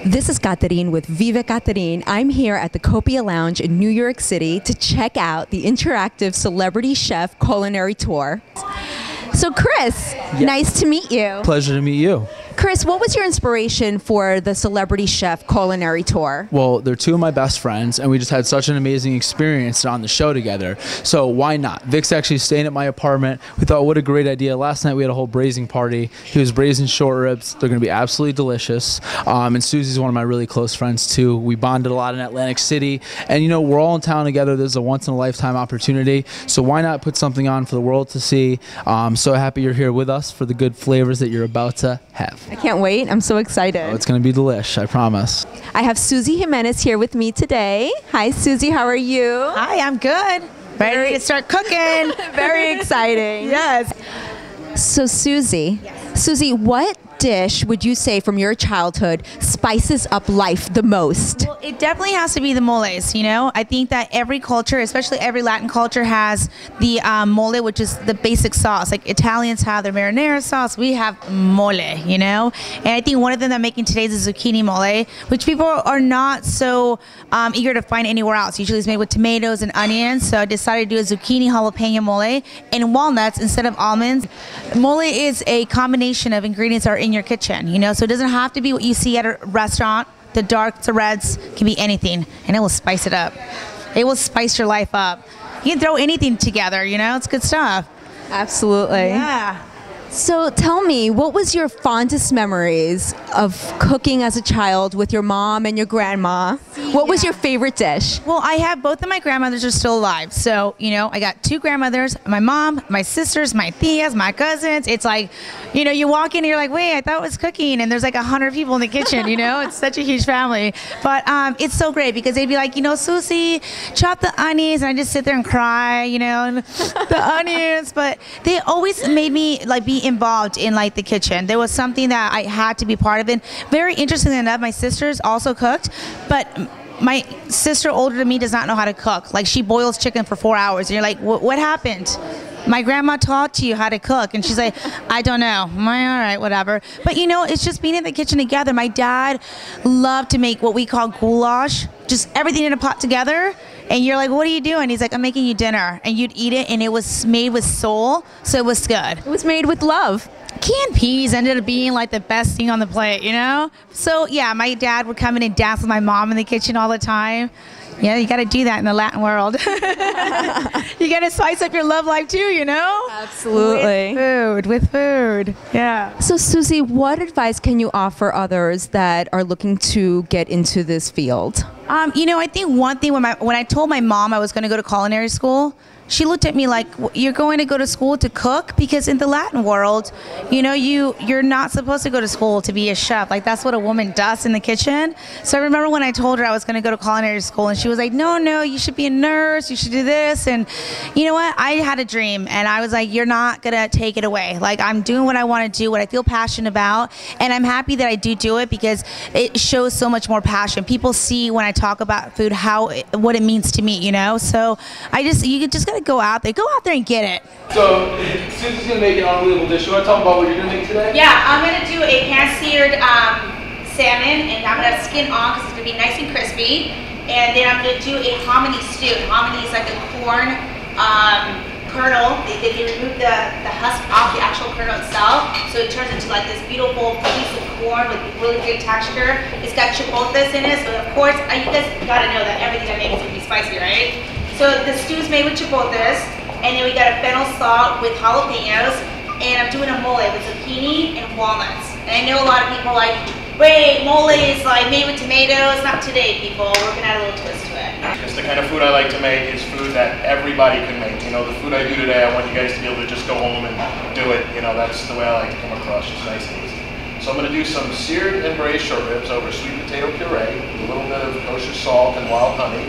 This is Katerin with VIVE Katerin. I'm here at the Copia Lounge in New York City to check out the interactive Celebrity Chef Culinary Tour. So Chris, nice to meet you. Pleasure to meet you. Chris, what was your inspiration for the Celebrity Chef Culinary Tour? Well, they're two of my best friends, and we just had such an amazing experience on the show together. So why not? Vic's actually staying at my apartment. We thought, what a great idea. Last night we had a whole braising party. He was braising short ribs. They're going to be absolutely delicious. And Susie's one of my really close friends too. We bonded a lot in Atlantic City. And you know, we're all in town together. There's a once-in-a-lifetime opportunity. So why not put something on for the world to see? I'm so happy you're here with us for the good flavors that you're about to have. I can't wait. I'm so excited. Oh, it's going to be delish, I promise. I have Susie Jimenez here with me today. Hi, Susie. How are you? Hi, I'm good. Ready to start cooking. Very exciting. Yes. So, Susie, Susie, what dish would you say from your childhood spices up life the most? Well, it definitely has to be the moles, you know? I think that every culture, especially every Latin culture, has the mole, which is the basic sauce. Like Italians have their marinara sauce, we have mole, you know? And I think one of them that I'm making today is a zucchini mole, which people are not so eager to find anywhere else. Usually it's made with tomatoes and onions, so I decided to do a zucchini jalapeno mole and walnuts instead of almonds. Mole is a combination of ingredients that are in your kitchen, you know, so it doesn't have to be what you see at a restaurant. The darks, the reds, can be anything, and it will spice it up. It will spice your life up. You can throw anything together, you know, it's good stuff. Absolutely. Yeah. So tell me, what was your fondest memories of cooking as a child with your mom and your grandma? What was your favorite dish? Well, I have both of my grandmothers are still alive. So, you know, I got two grandmothers, my mom, my sisters, my tias, my cousins. It's like, you know, you walk in and you're like, wait, I thought it was cooking. And there's like 100 people in the kitchen, you know, it's such a huge family. But it's so great because they'd be like, you know, Susie, chop the onions. And I just sit there and cry, you know, and the onions. But they always made me like be involved in like the kitchen. There was something that I had to be part of it. Very interestingly enough, my sisters also cooked, but my sister older than me does not know how to cook. Like she boils chicken for 4 hours and you're like, what happened? My grandma taught you how to cook. And she's like, I don't know. All right, whatever. But you know, it's just being in the kitchen together. My dad loved to make what we call goulash, just everything in a pot together. And you're like, what are you doing? He's like, I'm making you dinner. And you'd eat it, and it was made with soul, so it was good. It was made with love. Canned peas ended up being like the best thing on the plate, you know? So yeah, my dad would come in and dance with my mom in the kitchen all the time. Yeah, you got to do that in the Latin world. You got to spice up your love life too, you know? Absolutely. With food, yeah. So Susie, what advice can you offer others that are looking to get into this field? You know, I think one thing when I told my mom I was going to go to culinary school, she looked at me like, you're going to go to school to cook? Because in the Latin world, you know, you're not supposed to go to school to be a chef. Like, that's what a woman does in the kitchen. So I remember when I told her I was going to go to culinary school, and she was like, no, you should be a nurse. You should do this. And you know what? I had a dream, and I was like, you're not going to take it away. Like, I'm doing what I want to do, what I feel passionate about, and I'm happy that I do it because it shows so much more passion. People see when I talk about food what it means to me, you know? So you just got to go out there and get it. So, Susie's going to make an unbelievable dish. You want to talk about what you're going to make today? Yeah, I'm going to do a pan-seared salmon, and I'm going to skin on because it's going to be nice and crispy. And then I'm going to do a hominy stew. Hominy is like a corn kernel. They remove the husk off the actual kernel itself, so it turns into like this beautiful piece of corn with really good texture. It's got chipotles in it, so of course, you guys got to know that everything I make is going to be spicy, right? So the stew is made with chipotles, and then we got a fennel salt with jalapenos, and I'm doing a mole with zucchini and walnuts. And I know a lot of people are like, wait, mole is like made with tomatoes. Not today, people. We're gonna add a little twist to it. Because the kind of food I like to make is food that everybody can make. You know, the food I do today, I want you guys to be able to just go home and do it. You know, that's the way I like to come across, just nice and easy. So I'm gonna do some seared and braised short ribs over sweet potato puree, with a little bit of kosher salt and wild honey,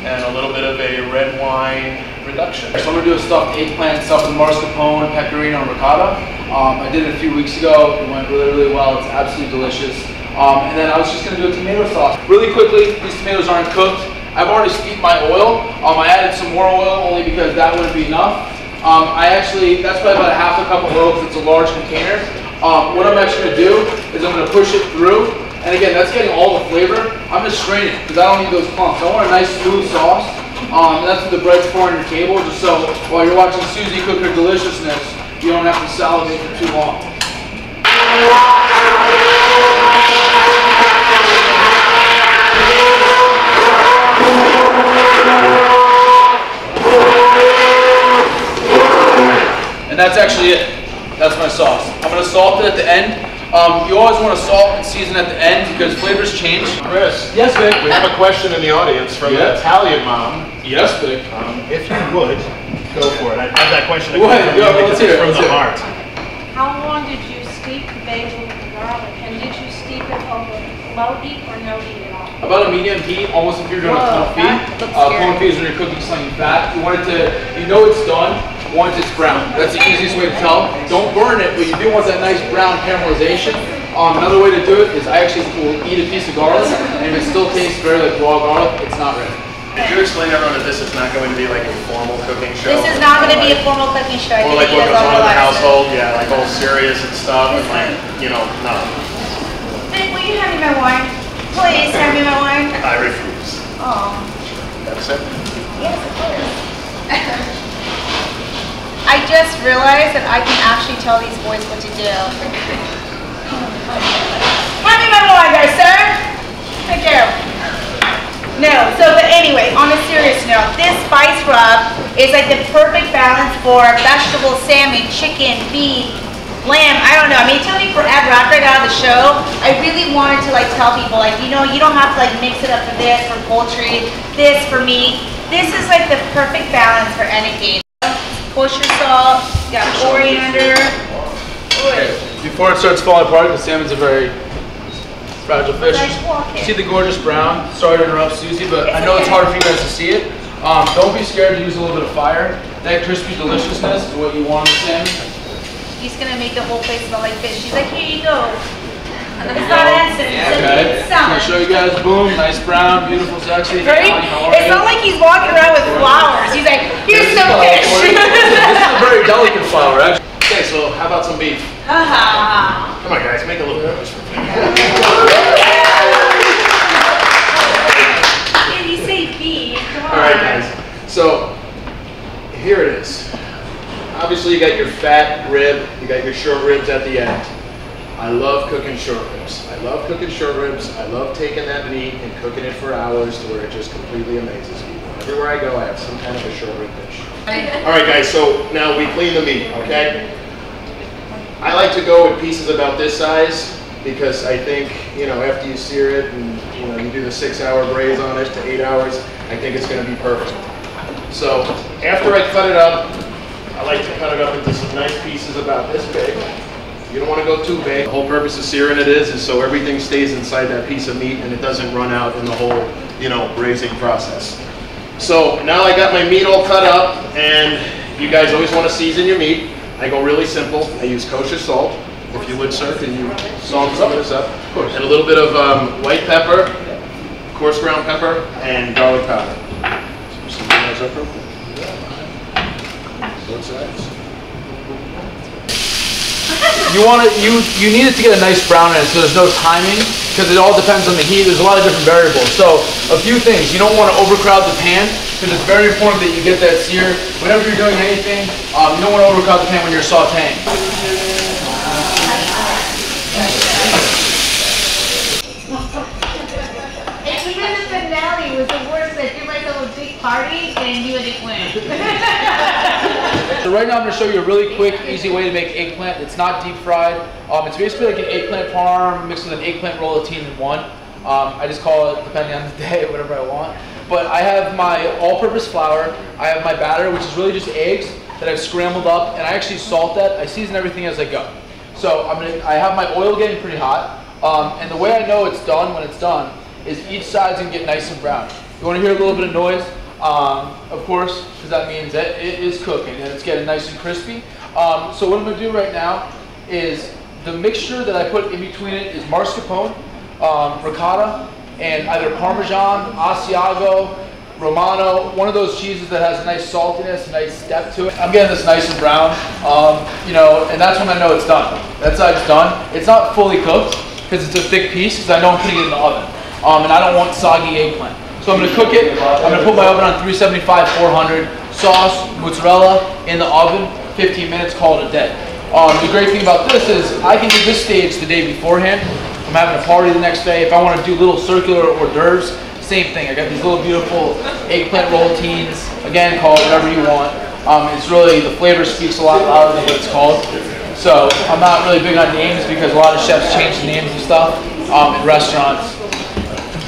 and a little bit of a red wine reduction. So I'm going to do a stuffed eggplant, stuffed with mascarpone, pecorino, and ricotta. I did it a few weeks ago. It went really, really well. It's absolutely delicious. And then I was just going to do a tomato sauce. Really quickly, these tomatoes aren't cooked. I've already steeped my oil. I added some more oil only because that wouldn't be enough. That's probably about a half a cup of oil because it's a large container. What I'm actually going to do is I'm going to push it through And again, that's getting all the flavor. I'm just straining because I don't need those clumps. I want a nice smooth sauce. And that's what the bread's for on your table, just so while you're watching Susie cook her deliciousness, you don't have to salivate for too long. And that's actually it. That's my sauce. I'm going to salt it at the end. You always want to salt and season at the end because flavors change. Chris. Yes, Vic. We have a question in the audience from the Italian mom. Yes, Vic. If you would, go for it. I have that question Go ahead. Let's hear it. from the heart. How long did you steep the basil with the garlic? And did you steep it over low heat or no heat at all? About a medium heat, almost if you're doing a confit. Confit is when you're cooking something fat. You want it to, you know it's done once it's brown. That's the easiest way to tell. Don't burn it, but you do want that nice brown caramelization. Another way to do it is I actually will eat a piece of garlic, and if it still tastes very like raw garlic, it's not ready. Could you explain everyone that this is not going to be like a formal cooking show? This is not going to be a formal cooking show. Or like what goes on in the household, yeah, like all serious and stuff, and like, you know, no. Vic, will you hand me my wine? Please hand me my wine. I refuse. Oh. That's it? Yes, of course. I just realized that I can actually tell these boys what to do. Hand me my wine there, sir. Thank you. No, but anyway, on a serious note, this spice rub is like the perfect balance for vegetable, salmon, chicken, beef, lamb. I don't know. I mean, it took me forever after I got out of the show. I really wanted to like tell people, like, you know, you don't have to like mix it up for this, for poultry, this for meat. This is like the perfect balance for anything. Kosher salt, you got coriander. Okay. Before it starts falling apart, the salmon's a very fragile fish. See the gorgeous brown? Sorry to interrupt, Susie, but I know it's hard for you guys to see it. Don't be scared to use a little bit of fire. That crispy deliciousness is what you want in the salmon. He's gonna make the whole place smell like fish. She's like, here you go. It's not an accident. Okay. I'm gonna show you guys. Boom, nice brown, beautiful, sexy. Right? It's not like he's walking around with flowers. He's like, here's some fish. This is a very delicate flower, actually. Okay, so how about some beef? Haha. Come on, guys, make a little noise for me. Did he say beef? Come on. All right, guys. So here it is. Obviously, you got your fat rib. You got your short ribs at the end. I love cooking short ribs. I love cooking short ribs. I love taking that meat and cooking it for hours to where it just completely amazes people. Everywhere I go, I have some kind of a short rib dish. All right, guys, so now we clean the meat, okay? I like to go with pieces about this size because I think, you know, after you sear it and, you know, you do the 6-hour braise on it to 8 hours, I think it's going to be perfect. So after I cut it up, I like to cut it up into some nice pieces about this big. You don't want to go too big. The whole purpose of searing it is so everything stays inside that piece of meat and it doesn't run out in the whole, you know, braising process. So now I got my meat all cut up, and you guys always want to season your meat. I go really simple. I use kosher salt. If you would, sir, can you salt some of this up? Of course. And a little bit of white pepper, coarse ground pepper, and garlic powder. So some of those up real quick. Both sides. You need it to get a nice brown in it, so there's no timing, because it all depends on the heat. There's a lot of different variables. So a few things. You don't want to overcrowd the pan, because it's very important that you get that sear. Whenever you're doing anything, you don't want to overcrowd the pan when you're sauteing. Even the finale was the worst. I did like a little big party and you didn't win. So right now I'm going to show you a really quick, easy way to make eggplant. It's not deep fried. It's basically like an eggplant parm mixed with an eggplant rollatine in one. I just call it, depending on the day, whatever I want. But I have my all-purpose flour. I have my batter, which is really just eggs that I've scrambled up, and I actually salt that. I season everything as I go. So I have my oil getting pretty hot, and the way I know it's done when it's done is each side's gonna get nice and brown. You want to hear a little bit of noise, of course, because that means that it is cooking and it's getting nice and crispy. So what I'm gonna do right now is the mixture that I put in between it is mascarpone, ricotta, and either Parmesan, Asiago, Romano, one of those cheeses that has a nice saltiness, a nice step to it. I'm getting this nice and brown, you know, and that's when I know it's done. That side's done. It's not fully cooked, because it's a thick piece, because I know I'm putting it in the oven. And I don't want soggy eggplant. So I'm going to cook it. I'm going to put my oven on 375, 400. Sauce, mozzarella in the oven, 15 minutes, call it a day. The great thing about this is I can do this stage the day beforehand. I'm having a party the next day. If I want to do little circular hors d'oeuvres, same thing. I got these little beautiful eggplant rollatines. Again, call it whatever you want. It's really, the flavor speaks a lot louder than what it's called. So I'm not really big on names because a lot of chefs change the names and stuff in restaurants.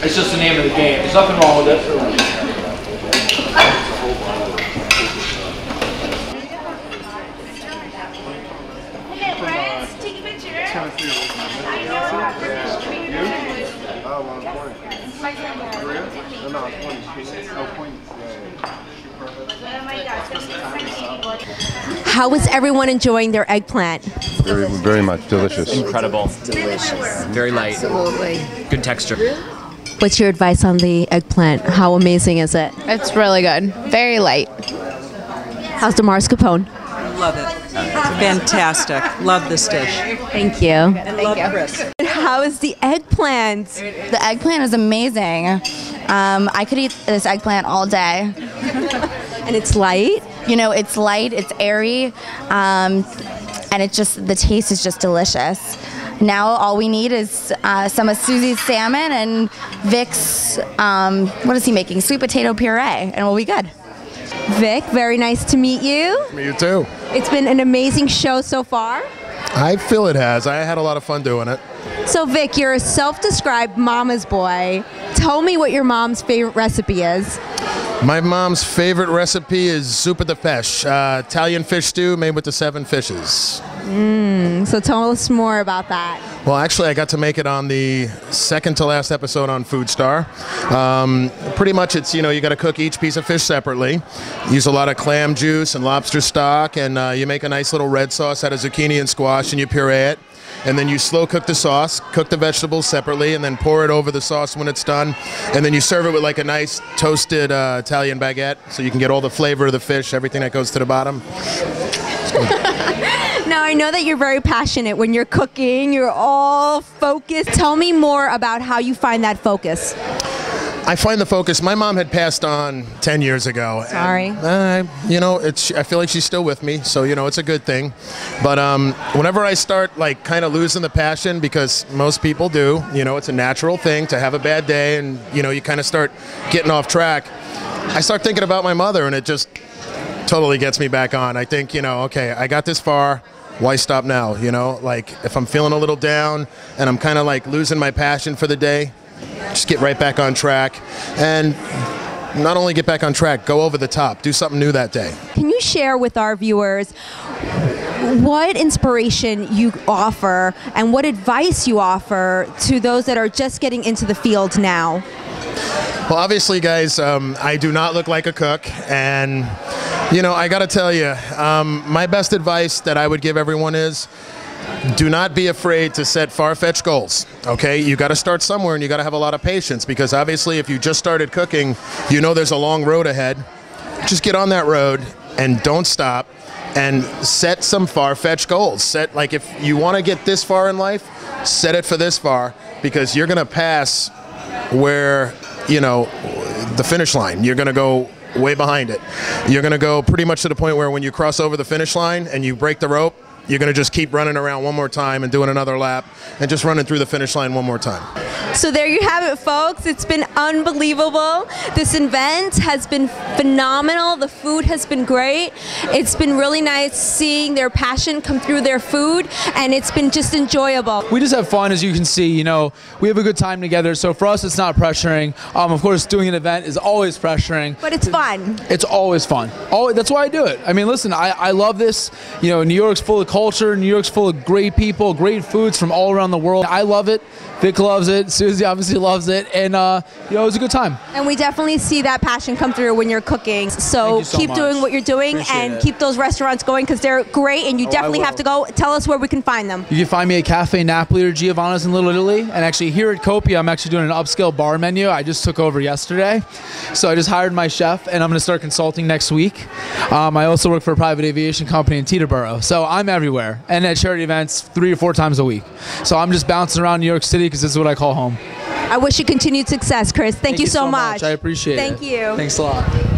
It's just the name of the game. There's nothing wrong with it. How is everyone enjoying their eggplant? Very, very much delicious. Incredible. Delicious. Very light. Absolutely. Good texture. What's your advice on the eggplant? How amazing is it? It's really good. Very light. How's the mascarpone? Love it. Fantastic. Love this dish. Thank you. Love Chris. How is the eggplant? The eggplant is amazing. I could eat this eggplant all day. And it's light? You know, it's light, it's airy, and it just, the taste is just delicious. Now all we need is some of Susie's salmon and Vic's, what is he making? Sweet potato puree, and we'll be good. Vic, very nice to meet you. You too. It's been an amazing show so far. I feel it has. I had a lot of fun doing it. So Vic, you're a self-described mama's boy. Tell me what your mom's favorite recipe is. My mom's favorite recipe is zuppa de pesce, Italian fish stew made with the 7 fishes. So tell us more about that. Well, actually, I got to make it on the second to last episode on Food Star. Pretty much it's, you know, you got to cook each piece of fish separately. Use a lot of clam juice and lobster stock, and you make a nice little red sauce out of zucchini and squash, and you puree it. And then you slow cook the sauce, cook the vegetables separately, and then pour it over the sauce when it's done. And then you serve it with like a nice toasted Italian baguette, so you can get all the flavor of the fish, everything that goes to the bottom. Now, I know that you're very passionate when you're cooking. You're all focused. Tell me more about how you find that focus. I find the focus. My mom had passed on 10 years ago. Sorry. And, you know, I feel like she's still with me, so, you know, it's a good thing. But whenever I start, like, kind of losing the passion, because most people do, you know, it's a natural thing to have a bad day and, you know, you kind of start getting off track. I start thinking about my mother, and it just totally gets me back on. I think, you know, okay, I got this far. Why stop now? You know, like, if I'm feeling a little down and I'm kind of, like, losing my passion for the day, just get right back on track, and not only get back on track, go over the top, do something new that day. Can you share with our viewers what inspiration you offer and what advice you offer to those that are just getting into the field now? Well, obviously, guys, I do not look like a cook, and, you know, I gotta tell you, my best advice that I would give everyone is, do not be afraid to set far-fetched goals, okay? You got to start somewhere, and you got to have a lot of patience, because obviously if you just started cooking, you know there's a long road ahead. Just get on that road and don't stop, and set some far-fetched goals. Set, like, if you want to get this far in life, set it for this far, because you're going to pass where, you know, the finish line. You're going to go way behind it. You're going to go pretty much to the point where when you cross over the finish line and you break the rope, you're going to just keep running around one more time and doing another lap and just running through the finish line one more time. So there you have it, folks. It's been unbelievable. This event has been phenomenal. The food has been great. It's been really nice seeing their passion come through their food, and it's been just enjoyable. We just have fun, as you can see. You know, we have a good time together. So for us, it's not pressuring. Of course, doing an event is always pressuring. But it's fun. It's always fun. That's why I do it. I mean, listen, I love this. You know, New York's full of culture. New York's full of great people, great foods from all around the world. I love it. Vic loves it. Susie obviously loves it. And, it was a good time. And we definitely see that passion come through when you're cooking. So, so keep much. doing what you're doing Appreciate and it. keep those restaurants going because they're great and you definitely have to go. Tell us where we can find them. You can find me at Cafe Napoli or Giovanna's in Little Italy. And actually here at Copia, I'm actually doing an upscale bar menu. I just took over yesterday. So I just hired my chef and I'm going to start consulting next week. I also work for a private aviation company in Teterboro. So I'm everywhere and at charity events 3 or 4 times a week. So I'm just bouncing around New York City because this is what I call home. I wish you continued success, Chris. Thank you so much. I appreciate it. Thank you. Thanks a lot.